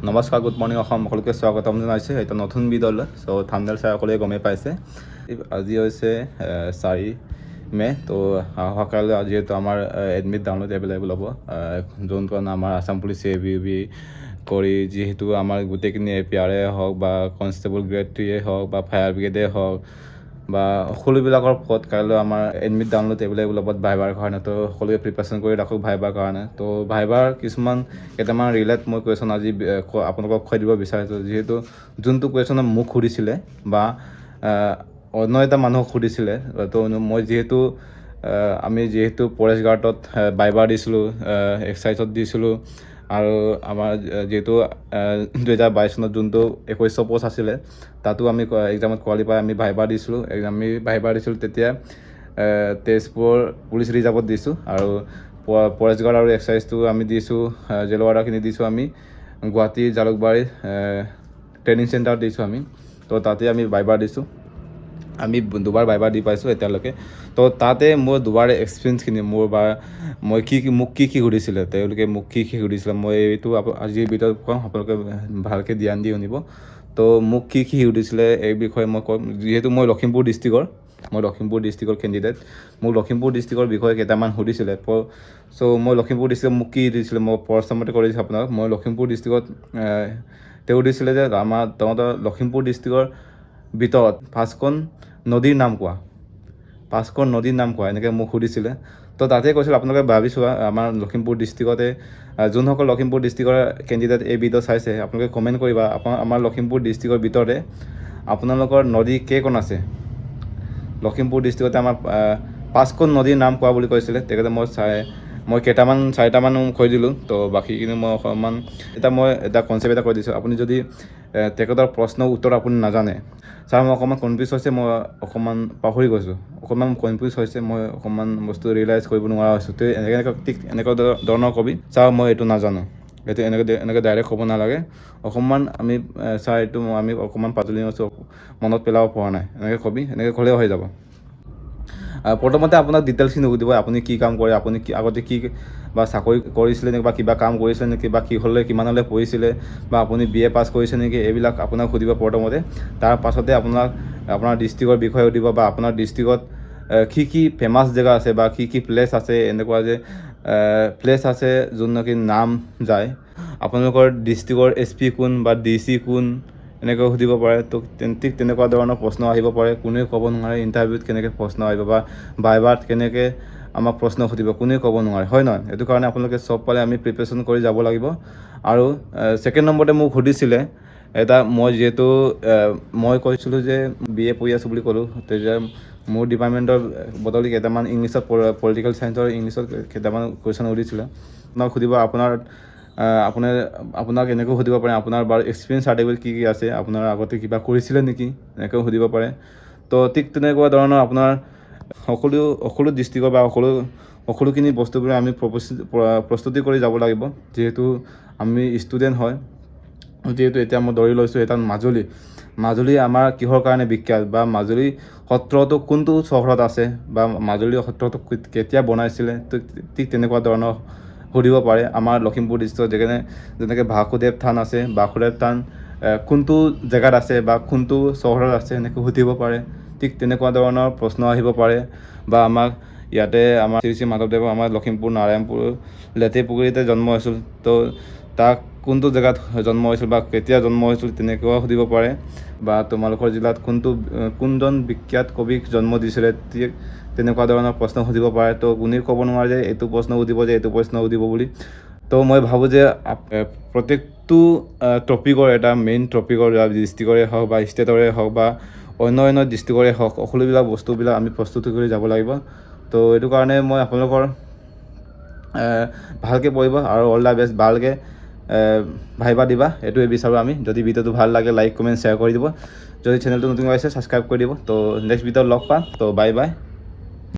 নমস্কাৰ, good morning Assam, সকলোকে স্বাগতম জনাইছোঁ এটা নতুন ভিডিঅ'লৈ। চ' থাম্বনেইল চাই সকলোৱে গমেই পাইছে আজি হৈছে 4 মে'। তো অহাকাইলৈ যিহেতু আমাৰ এডমিট ডাউনলোড এভেইলেবল হ'ব, যোনটো আমাৰ আছাম পুলিচ ABUB কৰি যিহেতু আমাৰ গোটেইখিনি APR হওক বা কনষ্টেবল গ্ৰেড 3 হওক বা ফায়াৰ ব্ৰিগেডে হওক বা সকলোবিলাকৰ পথ কাইলৈ আমাৰ এডমিট ডাউনলোড এভেইলেবল হ'ব ভাইবাৰ কাৰণে। তো সকলোৱে প্ৰিপাৰেশ্যন কৰি ৰাখোঁ ভাইবাৰ কাৰণে। তো ভাইবাৰ কিছুমান কেইটামান ৰিলেট মই কুৱেশ্যন আজি আপোনালোকক কৈ দিব বিচাৰিছোঁ, যিহেতু যোনটো কুৱেশ্যনে মোক সুধিছিলে বা অন্য এটা মানুহক সুধিছিলে। তো মই যিহেতু আমি ফৰেষ্ট গাৰ্ডত ভাইবাৰ দিছিলোঁ, এক্সাৰচাইজত দিছিলোঁ, আৰু আমাৰ যিহেতু 2022 চনত যোনটো 2100 পোষ্ট আছিলে তাতো আমি এক্সামত কোৱালিফাই আমি ভাইবাৰ দিছিলোঁ। তেতিয়া তেজপুৰ পুলিচ ৰিজাৰ্ভত দিছোঁ, আৰু ফৰেষ্ট গাৰ্ড আৰু এক্সাৰচাইজটো আমি দিছোঁ, জেল ৱাৰ্ডাৰখিনি দিছোঁ আমি গুৱাহাটী জালুকবাৰী ট্ৰেইনিং চেণ্টাৰত দিছোঁ আমি। তো তাতে আমি ভাইবাৰ দিছোঁ, আমি দুবাৰ ভাইবাৰ দি পাইছোঁ এতিয়ালৈকে। তো তাতে মোৰ দুবাৰ এক্সপিৰিয়েঞ্চখিনি মোক কি সুধিছিলে, তেওঁলোকে মোক কি সুধিছিলে, মই এইটো আজিৰ ভিডিঅ'ত ক'ম, আপোনালোকে ভালকৈ ধ্যান দি শুনিব। তো মোক কি সুধিছিলে এই বিষয়ে মই ক'ম। যিহেতু মই লখিমপুৰ ডিষ্ট্ৰিক্টৰ কেণ্ডিডেট, মোক লখিমপুৰ ডিষ্ট্ৰিক্টৰ বিষয়ে কেইটামান সুধিছিলে। চ' মই লখিমপুৰ ডিষ্ট্ৰিক্টত মোক কি দিছিলে মই প্ৰথমতে কৈ দিছোঁ আপোনাক। মই লখিমপুৰ ডিষ্ট্ৰিক্টত তেওঁ দিছিলে যে তহঁতৰ লখিমপুৰ ডিষ্ট্ৰিক্টৰ ভিতৰত 5খন নদীৰ নাম কোৱা, এনেকৈ মোক সুধিছিলে। তো তাতে কৈছিলোঁ আপোনালোকে ভাবিছোঁ আমাৰ লখিমপুৰ ডিষ্ট্ৰিক্টতে যোনসকল লখিমপুৰ ডিষ্ট্ৰিক্টৰ কেণ্ডিডেট এই ভিডিঅ' চাইছে, আপোনালোকে কমেণ্ট কৰিবা আমাৰ লখিমপুৰ ডিষ্ট্ৰিক্টৰ ভিতৰতে আপোনালোকৰ নদী কেইখন আছে। লখিমপুৰ ডিষ্ট্ৰিক্টতে আমাৰ 5খন নদীৰ নাম কোৱা বুলি কৈছিলে। তেখেতে মই চাৰিটামান কৈ দিলোঁ। তো বাকীখিনি মই অকণমান এটা কনচেপ্ট এটা কৈ দিছোঁ। আপুনি যদি তেখেতৰ প্ৰশ্নৰ উত্তৰ আপুনি নাজানে, ছাৰ মই অকণমান কনফিউজ হৈছে, মই অকণমান পাহৰি গৈছোঁ, মই অকণমান বস্তু ৰিয়েলাইজ কৰিব নোৱাৰা হৈছোঁ। তো এনেকুৱা ধৰণৰ কবি, ছাৰ মই এইটো নাজানো, এইটো এনেকৈ ডাইৰেক্ট ক'ব নালাগে। অকণমান ছাৰ এইটো আমি অকণমান পাতলি আছোঁ, মনত পেলাব পৰা নাই, এনেকৈ কবি, এনেকৈ ক'লেও হৈ যাব। প্ৰথমতে আপোনাক ডিটেইলছখিনি সুধিব, আপুনি কি কাম কৰে, আপুনি আগতে কি বা চাকৰি কৰিছিলে নেকি, বা কিবা কাম কৰিছিলে নেকি, বা কিমানলৈ পঢ়িছিলে, বা আপুনি BA পাছ কৰিছে নেকি, এইবিলাক আপোনাক সুধিব প্ৰথমতে। তাৰ পাছতে আপোনাৰ ডিষ্ট্ৰিক্টৰ বিষয়ে সুধিব, বা আপোনাৰ ডিষ্ট্ৰিক্টত কি ফেমাছ জেগা আছে, বা কি প্লেচ আছে, এনেকুৱা যে প্লেচ আছে যোন নেকি নাম যায়। আপোনালোকৰ ডিষ্ট্ৰিক্টৰ SP কোন বা DC কোন, এনেকৈ সুধিব পাৰে। তো ঠিক তেনেকুৱা ধৰণৰ প্ৰশ্ন আহিব পাৰে, কোনেও ক'ব নোৱাৰে ইণ্টাৰভিউত কেনেকৈ প্ৰশ্ন আহিব বা ভাইবাত কেনেকৈ আমাক প্ৰশ্ন সুধিব, কোনেও ক'ব নোৱাৰে, হয় নহয়। সেইটো কাৰণে আপোনালোকে চব পালে আমি প্ৰিপেৰেশ্যন কৰি যাব লাগিব। আৰু ছেকেণ্ড নম্বৰতে মোক সুধিছিলে যিহেতু মই কৈছিলোঁ যে BA পঢ়ি আছোঁ বুলি ক'লোঁ, তেতিয়া মোৰ ডিপাৰ্টমেণ্টৰ বদলি কেইটামান ইংলিছত পলিটিকেল চায়েন্সৰ ইংলিছত কেইটামান কুৱেশ্যন সুধিছিলে। আপোনাক সুধিব আপোনাক এনেকৈ সুধিব পাৰে, আপোনাৰ বাৰু এক্সপিৰিয়েঞ্চ চাৰ্টিফিকেট কি আছে, আপোনাৰ আগতে কিবা কৰিছিলে নেকি, এনেকৈও সুধিব পাৰে। তো ঠিক তেনেকুৱা ধৰণৰ আপোনাৰ সকলো ডিষ্ট্ৰিক্টৰ বা সকলোখিনি বস্তুবোৰ আমি প্ৰস্তুতি কৰি যাব লাগিব। যিহেতু আমি ষ্টুডেণ্ট হয়, যিহেতু এতিয়া মই ধৰি লৈছোঁ এটা মাজুলী আমাৰ কিহৰ কাৰণে বিখ্যাত, বা মাজুলী সত্ৰটো কোনটো চহৰত আছে, বা মাজুলী সত্ৰটো কেতিয়া বনাইছিলে, ঠিক তেনেকুৱা ধৰণৰ সুধিব পাৰে। আমাৰ লখিমপুৰ ডিষ্ট্ৰিক্টত যেনেকৈ বাসুদেৱ থান আছে, বাসুদেৱ থান কোনটো জেগাত আছে বা কোনটো চহৰত আছে, এনেকৈ সুধিব পাৰে। ঠিক তেনেকুৱা ধৰণৰ প্ৰশ্ন আহিব পাৰে। বা আমাৰ শ্ৰী মাধৱদেৱ আমাৰ লখিমপুৰ নাৰায়ণপুৰ লেটেকুপুখুৰীতে জন্ম হৈছিল, তো তাক কোনটো জেগাত জন্ম হৈছিল বা কেতিয়া জন্ম হৈছিল, তেনেকুৱাও সুধিব পাৰে। বা তোমালোকৰ জিলাত কোনজন বিখ্যাত কবিক জন্ম দিছিলে, ঠিক তেনেকুৱা ধৰণৰ প্ৰশ্ন সুধিব পাৰে। তো কোনেও ক'ব নোৱাৰে যে এইটো প্ৰশ্ন সুধিব বুলি। তো মই ভাবোঁ যে প্ৰত্যেকটো টপিকৰ এটা মেইন টপিকৰ ডিষ্ট্ৰিক্টৰে হওক বা ষ্টেটৰে হওক বা অন্য ডিষ্ট্ৰিক্টৰে হওক, সকলোবিলাক বস্তুবিলাক আমি প্ৰস্তুতি কৰি যাব লাগিব। তো এইটো কাৰণে মই আপোনালোকৰ ভালকৈ পঢ়িব আৰু অল দ্য বেষ্ট, ভালকৈ ভাইবা দিবা, এইটোৱে বিচাৰোঁ আমি। যদি ভিডিঅ'টো ভাল লাগে লাইক কমেণ্ট শ্বেয়াৰ কৰি দিব, যদি চেনেলটো নতুন হৈছে ছাবস্ক্ৰাইব কৰি দিব। তো নেক্সট ভিডিঅ'ত লগ পাম। তো বাই বাই।